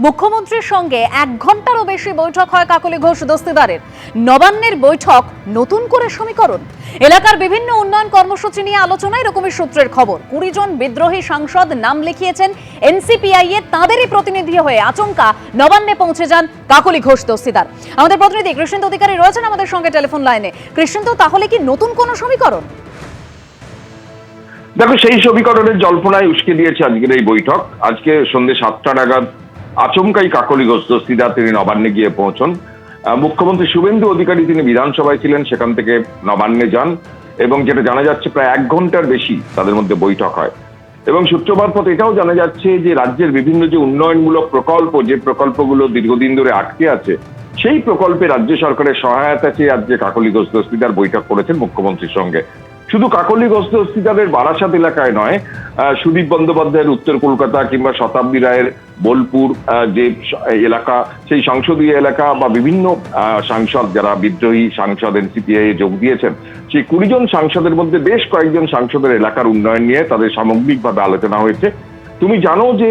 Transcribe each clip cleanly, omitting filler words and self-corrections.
মুখ্যমন্ত্রীর সঙ্গে 1 ঘন্টারও বেশি বৈঠক হয় কাকলী ঘোষ দস্তিদারের। নবান্নের বৈঠক, নতুন করে সমীকরণ, এলাকার বিভিন্ন উন্নয়ন কর্মসূচি নিয়ে আলোচনা, এরকমই সূত্রের খবর। 20 জন বিদ্রোহী সাংসদ নাম লিখিয়েছেন এনসিপিআই এর, তাদেরই প্রতিনিধি হয়ে আচমকা নবান্নে পৌঁছে যান কাকলী ঘোষ দস্তিদার। আমাদের প্রতিনিধি কৃষ্ণেন্দু অধিকারী রয়েছেন আমাদের সঙ্গে টেলিফোন লাইনে। কৃষ্ণেন্দু, তাহলে কি নতুন কোনো সমীকরণ? দেখো, সেই সমীকরণের জল্পনায় উস্কে দিয়েছে আজকের এই বৈঠক। আজকে সন্ধ্যে 7টা নাগাদ আচমকাই কাকলী ঘোষ দস্তিদার তিনি নবান্নে গিয়ে পৌঁছন। মুখ্যমন্ত্রী শুভেন্দু অধিকারী তিনি বিধানসভায় ছিলেন, সেখান থেকে নবান্নে যান এবং যেটা জানা যাচ্ছে প্রায় 1 ঘন্টার বেশি তাদের মধ্যে বৈঠক হয়। এবং সূত্র মারফত এটাও জানা যাচ্ছে যে রাজ্যের বিভিন্ন যে উন্নয়নমূলক প্রকল্প, যে প্রকল্পগুলো দীর্ঘদিন ধরে আটকে আছে, সেই প্রকল্পে রাজ্য সরকারের সহায়তা চেয়ে আজকে কাকলী ঘোষ দস্তিদার বৈঠক করেছেন মুখ্যমন্ত্রীর সঙ্গে। শুধু কাকলী ঘোষ দস্তিদারের বারাসাত এলাকায় নয়, সুদীপ বন্দ্যোপাধ্যায়ের উত্তর কলকাতা কিংবা শতাব্দী রায়ের বোলপুর যে এলাকা, সেই সংসদীয় এলাকা বা বিভিন্ন সাংসদ যারা বিদ্রোহী সাংসদ এনসিপিআই যোগ দিয়েছেন, সেই 20 জন সাংসদের মধ্যে বেশ কয়েকজন সাংসদের এলাকার উন্নয়ন নিয়ে তাদের সামগ্রিকভাবে আলোচনা হয়েছে। তুমি জানো যে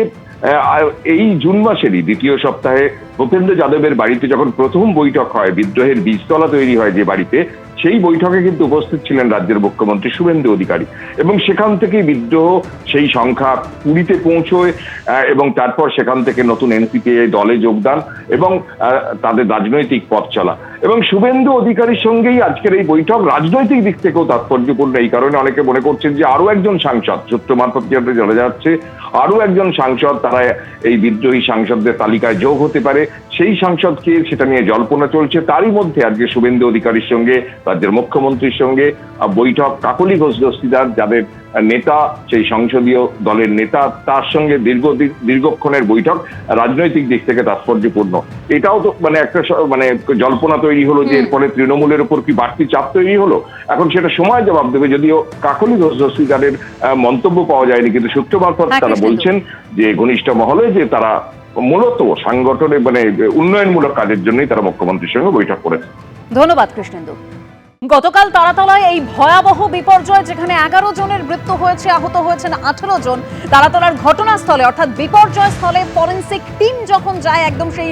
এই জুন মাসেরই 2য় সপ্তাহে ভূপেন্দ্র যাদবের বাড়িতে যখন প্রথম বৈঠক হয়, বিদ্রোহের বীজতলা তৈরি হয় যে বাড়িতে, সেই বৈঠকে কিন্তু উপস্থিত ছিলেন রাজ্যের মুখ্যমন্ত্রী শুভেন্দু অধিকারী। এবং সেখান থেকে বিদ্রোহ সেই সংখ্যা 20-তে পৌঁছয় এবং তারপর সেখান থেকে নতুন এনসিপিআই দলে যোগদান এবং তাদের রাজনৈতিক পথ চলা। এবং শুভেন্দু অধিকারীর সঙ্গেই আজকের এই বৈঠক রাজনৈতিক দিক থেকেও তাৎপর্যপূর্ণ। এই কারণে অনেকে মনে করছেন যে আরো একজন সাংসদ, সূত্র মারফত জানা যাচ্ছে আরো একজন সাংসদ তারা এই বিদ্রোহী সাংসদদের তালিকায় যোগ হতে পারে। সেই সাংসদকে সেটা নিয়ে জল্পনা চলছে। তারই মধ্যে আজকে শুভেন্দু অধিকারীর সঙ্গে রাজ্যের মুখ্যমন্ত্রীর সঙ্গে বৈঠক। কাকলী ঘোষ দস্তিদার যাদের নেতা, সেই সংসদীয় দলের নেতা, তার সঙ্গে দীর্ঘক্ষণের বৈঠক রাজনৈতিক দিক থেকে তাৎপর্যপূর্ণ। এটাও তো একটা জল্পনা তৈরি হলো যে এরপরে তৃণমূলের উপর কি বাড়তি চাপ তৈরি হলো। এখন সেটা সময় জবাব দেবে, যদিও কাকলী ঘোষ দস্তিদারের মন্তব্য পাওয়া যায়নি, কিন্তু সূত্র মারফত তারা বলছেন যে ঘনিষ্ঠ মহলে যে তারা মূলত সাংগঠনের উন্নয়নমূলক কাজের জন্যই তারা মুখ্যমন্ত্রীর সঙ্গে বৈঠক করেছে। ধন্যবাদ কৃষ্ণেন্দু। গতকাল তারাতলায় এই ভয়াবহ বিপর্যয়, যেখানে 11 জনের মৃত্যু হয়েছে, আহত হয়েছেন 18 জন। তারাতলার ঘটনাস্থলে অর্থাৎ বিপর্যয় স্থলে ফরেনসিক টিম যখন যায়, একদম সেই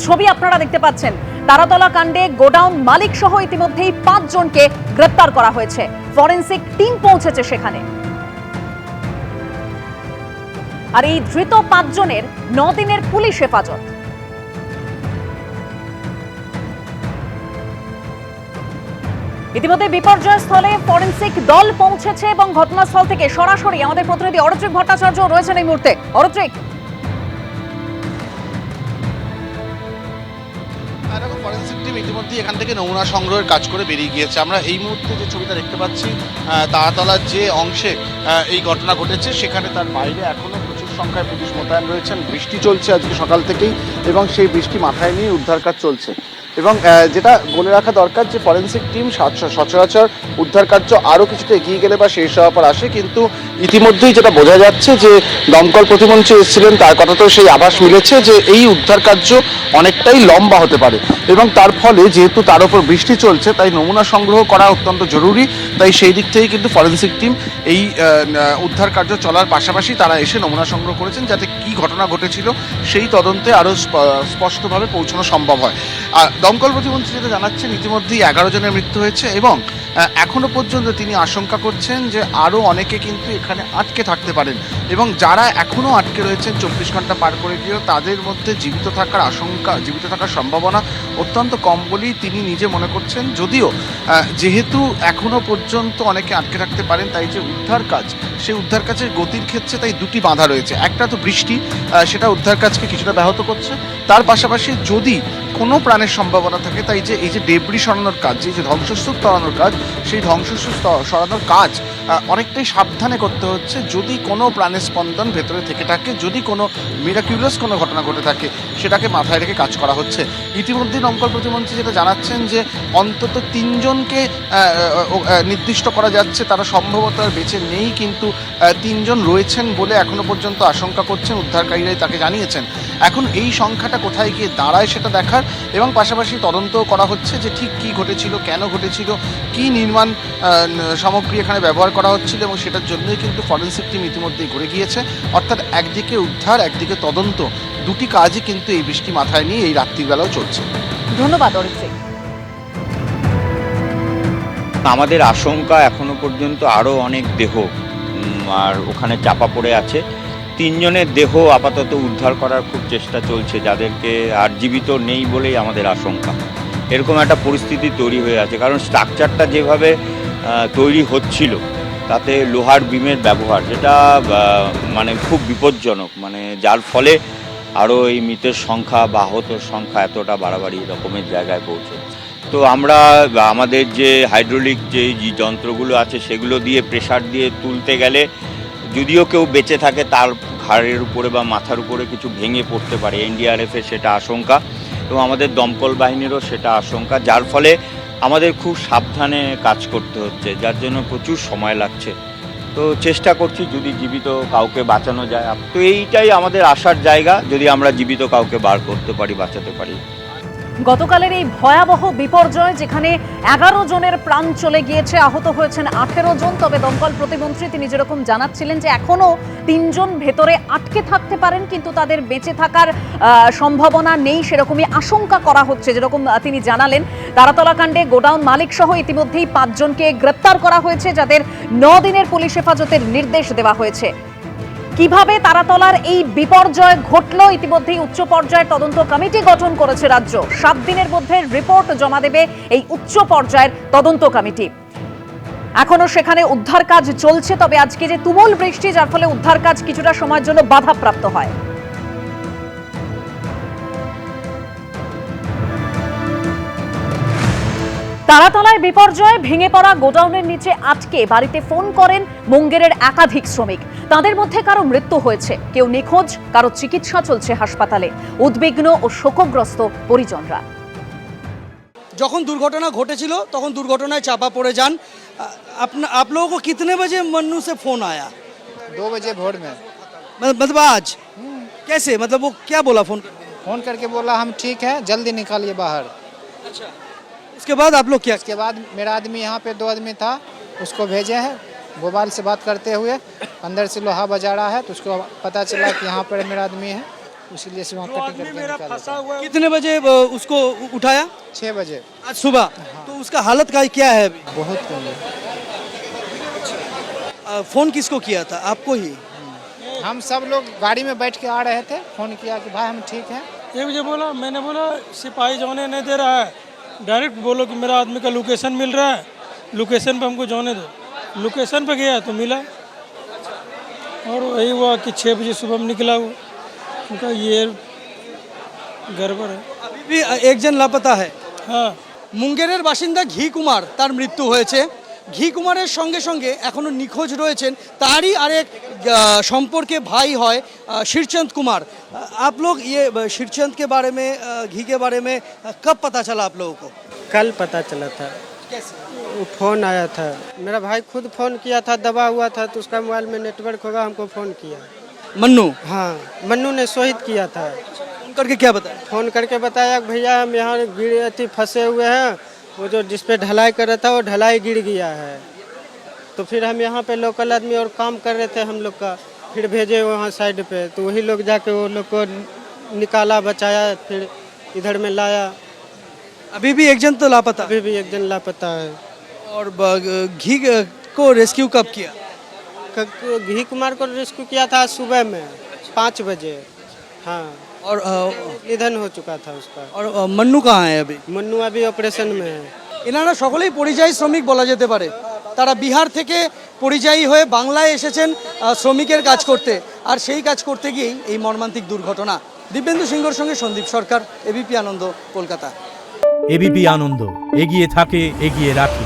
ছবি আপনারা দেখতে পাচ্ছেন। তারাতলা কাণ্ডে গোডাউন মালিক সহ ইতিমধ্যেই 5 জনকে গ্রেপ্তার করা হয়েছে। ফরেনসিক টিম পৌঁছেছে সেখানে। আর এই ধৃত 5 জনের 9 দিনের পুলিশ হেফাজত। ইতিমধ্যে বিপর্যয় স্থলে ফরেনসিক দল পৌঁছেছে এবং ঘটনাস্থল থেকে সরাসরি আমাদের প্রতিনিধি অরত্রিক ভট্টাচার্য রয়েছেন এই মুহূর্তে। অরত্রিক, ফরেনসিক টিম ইতিমধ্যে এখান থেকে নমুনা সংগ্রহের কাজ করে বেরিয়ে গিয়েছে। আমরা এই মুহূর্তে যে ছবিটা দেখতে পাচ্ছি, তারাতলার যে অংশে এই ঘটনা ঘটেছে, সেখানে তার বাইরে এখনো প্রচুর সংখ্যায় পুলিশ মোতায়েন রয়েছেন। বৃষ্টি চলছে আজকে সকাল থেকেই এবং সেই বৃষ্টি মাথায় নিয়ে উদ্ধার কাজ চলছে। এবং যেটা বলে রাখা দরকার যে ফরেনসিক টিম সচরাচর উদ্ধার কার্য আরও কিছুটা এগিয়ে গেলে বা শেষ হওয়ার পর আসে, কিন্তু ইতিমধ্যেই যেটা বোঝা যাচ্ছে যে দমকল প্রতিমন্ত্রী এসেছিলেন, তার কথাতেও সেই আভাস মিলেছে যে এই উদ্ধার কার্য অনেকটাই লম্বা হতে পারে। এবং তার ফলে যেহেতু তার উপর বৃষ্টি চলছে, তাই নমুনা সংগ্রহ করা অত্যন্ত জরুরি। তাই সেই দিক থেকে কিন্তু ফরেনসিক টিম এই উদ্ধার কার্য চলার পাশাপাশি তারা এসে নমুনা সংগ্রহ করেছেন, যাতে কি ঘটনা ঘটেছিল সেই তদন্তে আরও স্পষ্টভাবে পৌঁছানো সম্ভব হয়। দমকল প্রতিমন্ত্রী যেটা জানাচ্ছেন, ইতিমধ্যেই 11 জনের মৃত্যু হয়েছে এবং এখনো পর্যন্ত তিনি আশঙ্কা করছেন যে আরও অনেকে কিন্তু এখানে আটকে থাকতে পারেন এবং যারা এখনও আটকে রয়েছেন 24 ঘন্টা পার করে গিয়েও, তাদের মধ্যে জীবিত থাকার আশঙ্কা, জীবিত থাকার সম্ভাবনা অত্যন্ত কম বলেই তিনি নিজে মনে করছেন। যদিও যেহেতু এখনো পর্যন্ত অনেকে আটকে থাকতে পারেন, তাই যে উদ্ধার কাজ, সেই উদ্ধার কাজের গতির ক্ষেত্রে তাই দুটি বাধা রয়েছে। একটা তো বৃষ্টি, সেটা উদ্ধার কাজকে কিছুটা ব্যাহত করছে। তার পাশাপাশি যদি কোনো প্রাণের সম্ভাবনা থাকে, তাই যে এই যে ডেবরি সরানোর কাজ, এই যে ধ্বংসস্তূপ সরানোর কাজ, সেই ধ্বংসস্তূপ সরানোর কাজ অনেকটাই সাবধানে করতে হচ্ছে। যদি কোনো প্রাণের স্পন্দন ভেতরে থেকে থাকে, যদি কোনো মিরাকিউলাস কোনো ঘটনা ঘটে থাকে, সেটাকে মাথায় রেখে কাজ করা হচ্ছে। ইতিমধ্যে দমকল প্রতিমন্ত্রী যেটা জানাচ্ছেন যে অন্তত 3 জনকে নির্দিষ্ট করা যাচ্ছে, তারা সম্ভবত আর বেঁচে নেই, কিন্তু 3 জন রয়েছেন বলে এখনো পর্যন্ত আশঙ্কা করছেন উদ্ধারকারীরাই, তাকে জানিয়েছেন। এখন এই সংখ্যাটা কোথায় গিয়ে দাঁড়ায় সেটা দেখার, এবং পাশাপাশি তদন্ত করা হচ্ছে যে ঠিক কী ঘটেছিল, কেন ঘটেছিল, কী নির্মাণ সামগ্রী এখানে ব্যবহার করা হচ্ছিল, এবং সেটার জন্যই কিন্তু ফরেনসিক টিম ইতিমধ্যেই ঘুরে গিয়েছে। অর্থাৎ একদিকে উদ্ধার, একদিকে তদন্ত, দুটি কাজই কিন্তু এই বৃষ্টি মাথায় নিয়ে এই রাত্রিবেলাও চলছে। ধন্যবাদ অরিত্র সিং। আমাদের আশঙ্কা এখনো পর্যন্ত আরও অনেক দেহ আর ওখানে চাপা পড়ে আছে। 3 জনের দেহ আপাতত উদ্ধার করার খুব চেষ্টা চলছে, যাদেরকে আর জীবিত নেই বলেই আমাদের আশঙ্কা। এরকম একটা পরিস্থিতি তৈরি হয়ে আছে, কারণ স্ট্রাকচারটা যেভাবে তৈরি হচ্ছিল তাতে লোহার বিমের ব্যবহার, যেটা মানে খুব বিপজ্জনক, মানে যার ফলে আরও এই মৃতের সংখ্যা বা আহতর সংখ্যা এতটা বাড়াবাড়ি রকমের জায়গায় পৌঁছে। তো আমরা আমাদের যে হাইড্রোলিক যে যন্ত্রগুলো আছে সেগুলো দিয়ে প্রেসার দিয়ে তুলতে গেলে যদিও কেউ বেঁচে থাকে তার ঘাড়ের উপরে বা মাথার উপরে কিছু ভেঙে পড়তে পারে, এনডিআরএফের সেটা আশঙ্কা এবং আমাদের দমকল বাহিনীরও সেটা আশঙ্কা, যার ফলে আমাদের খুব সাবধানে কাজ করতে হচ্ছে, যার জন্য প্রচুর সময় লাগছে। তো চেষ্টা করছি যদি জীবিত কাউকে বাঁচানো যায়, তো এইটাই আমাদের আশার জায়গা, যদি আমরা জীবিত কাউকে বার করতে পারি, বাঁচাতে পারি। গতকালের এই ভয়াবহ বিপর্যয়, যেখানে 11 জনের প্রাণ চলে গিয়েছে, আহত হয়েছেন 18 জন। তবে দমকল প্রতিমন্ত্রী তিনি যেরকম জানাচ্ছিলেন যে এখনো 3 জন ভেতরে আটকে থাকতে পারেন, কিন্তু তাদের বেঁচে থাকার সম্ভাবনা নেই, সেরকমই আশঙ্কা করা হচ্ছে। যেরকম তিনি জানালেন, তারাতলা কাণ্ডে গোডাউন মালিক সহ ইতিমধ্যেই 5 জনকে গ্রেপ্তার করা হয়েছে, যাদের 9 দিনের পুলিশ হেফাজতের নির্দেশ দেওয়া হয়েছে। কিভাবে তারাতলার এই বিপর্যয় ঘটল, ইতিমধ্যেই উচ্চ পর্যায়ের তদন্ত কমিটি গঠন করেছে রাজ্য। 7 দিনের মধ্যে রিপোর্ট জমা দেবে এই উচ্চ পর্যায়ের তদন্ত কমিটি। এখনো সেখানে উদ্ধার কাজ চলছে, তবে আজকে যে তুমুল বৃষ্টি, যার ফলে উদ্ধার কাজ কিছুটা সময়ের জন্য বাধাপ্রাপ্ত হয়। তারাতলায় বিপর্যয়, ভেঙে পড়া গোডাউনের নিচে আটকে বাড়িতে ফোন করেন মুঙ্গেরের একাধিক শ্রমিক। তাদের মধ্যে কারো মৃত্যু হয়েছে, কেউ নিখোঁজ, কারো চিকিৎসা চলছে হাসপাতালে। উদ্বিগ্ন ও শোকগ্রস্ত পরিজনরা। যখন দুর্ঘটনা ঘটেছিল তখন দুর্ঘটনায় চাপা পড়ে যান। आप लोगों को कितने बजे मन्नू से फोन आया? 2 बजे भोर में। मतलब आज कैसे, मतलब वो क्या बोला फोन करके बोला हम ठीक हैं, जल्दी निकालिए बाहर। अच्छा, उसके बाद आप लोग क्या? उसके बाद मेरा आदमी यहाँ पे 2 आदमी था, उसको भेजे हैं मोबाइल से बात करते हुए। अंदर से लोहा बजा रहा है, तो उसको पता चला कि यहाँ पर मेरा आदमी है, इसीलिए से वहाँ कटिंग करके निकाला। कितने बजे उसको उठाया? 6 बजे आज सुबह। तो उसका हालत का क्या है अभी? बहुत कम है। फोन किसको किया था? आपको ही? हम सब लोग गाड़ी में बैठ के आ रहे थे, फोन किया कि भाई हम ठीक हैं। 1 बजे बोला, मैंने बोला सिपाही जाने नहीं दे रहा है, डायरेक्ट बोलो कि मेरा आदमी का लोकेशन मिल रहा है, लोकेशन पे हमको जाने दो। लोकेशन पे गया तो मिला, और वही हुआ कि 6 बजे सुबह में निकला वो। उनका ये गड़बड़ है। अभी भी एक जन लापता है। हाँ, মুঙ্গেরের বাসিন্দা ঘি কুমার, তার মৃত্যু হয়েছে। ঘি কুমারের সঙ্গে সঙ্গে এখনো নিখোঁজ রয়েছেন তারই আরেক সম্পর্কে ভাই হয় शिरचंद कुमार। आप लोग ये शिरचंद के बारे में, घी के बारे में कब पता चला आप लोगों को? कल पता चला था। कैसे? वो फ़ोन आया था, मेरा भाई खुद फ़ोन किया था, दबा हुआ था तो उसका मोबाइल में नेटवर्क होगा, हमको फ़ोन किया। मन्नू? हाँ, मन्नू ने शहीद किया था। फोन करके क्या बताया? फ़ोन करके बताया कि भैया हम यहाँ फंसे हुए हैं, वो जो जिस पे ढलाई कर रहा था वो ढलाई गिर गया है। तो फिर हम यहाँ पे लोकल आदमी और काम कर रहे थे हम लोग का, फिर भेजे वहाँ साइड पे, तो वही लोग जाके वो लोग को निकाला, बचाया, फिर इधर में लाया। अभी भी एक जन तो लापता? अभी भी एक जन लापता है। और घी को रेस्क्यू कब किया? घी कुमार को रेस्क्यू किया था सुबह में 5 बजे। हाँ, और निधन हो चुका था उसका। और मन्नू कहाँ है अभी? मन्नू अभी ऑपरेशन में है। এনারা সকলেই পরিযায়ী শ্রমিক বলা যেতে পারে। তারা বিহার থেকে পরিযায়ী হয়ে বাংলায় এসেছেন শ্রমিকের কাজ করতে, আর সেই কাজ করতে গিয়েই এই মর্মান্তিক দুর্ঘটনা। দিব্যেন্দু সিংহর সঙ্গে সন্দীপ সরকার, এবিপি আনন্দ, কলকাতা। এবিপি আনন্দ, এগিয়ে থাকে, এগিয়ে রাখে।